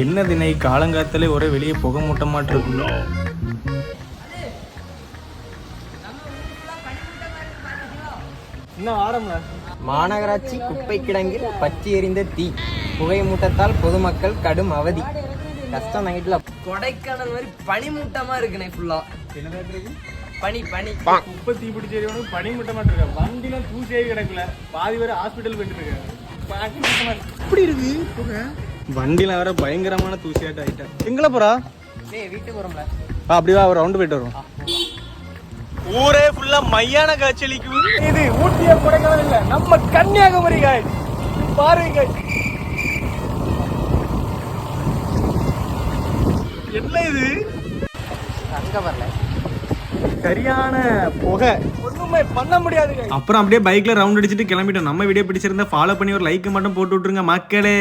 என்ன தினை காலங்காத்தாலே ஒரே வெளியே புகை மூட்ட மாட்டிருக்குங்களோ. இன்னும் ஆரம்பல. மாநகராட்சி குப்பை கிடங்கில் பற்றி எறிந்த தீ, புகை மூட்டத்தால் பொதுமக்கள் கடும் அவதி. கஷ்டம் நைட்ல. கொடைக்கானல் மாதிரி பனிமூட்டமா இருக்குண்ணே ஃபுல்லா. என்னதான் இருக்கு? பனி பனி குப்பை தீப்பிடிச்சு எறிவனுக்கு பனி மூட்ட மாட்டிருக்கா. வண்டிலாம் தூசியாகி கிடக்கல, பாதி வேற ஹாஸ்பிட்டல் போயிட்டு இருக்காங்க. எப்படி இருக்கு புகை? வண்டிலாம் வேற பயங்கரமான தூசியாட்ட ஆயிட்டா. எங்களை போறா? வீட்டுக்கு வரும்ல. அப்படிவா ஒரு ரவுண்டு போயிட்டு வரும். ஊரே ஃபுல்லா மையான காய்ச்சலிக்கு. இது ஊட்டிய கொடைக்கானல் இல்ல, நம்ம கன்னியாகுமரி காய். பாருங்க என்ன இது, அங்க வரல. சரியான புகை, ஒண்ணுமே பண்ண முடியாது. அப்புறம் அப்படியே பைக்ல ரவுண்ட் அடிச்சுட்டு கிளம்பிட்டோம். நம்ம வீடியோ பிடிச்சிருந்தா ஃபாலோ பண்ணி ஒரு லைக் மட்டும் போட்டு விட்டுருங்க மக்களே.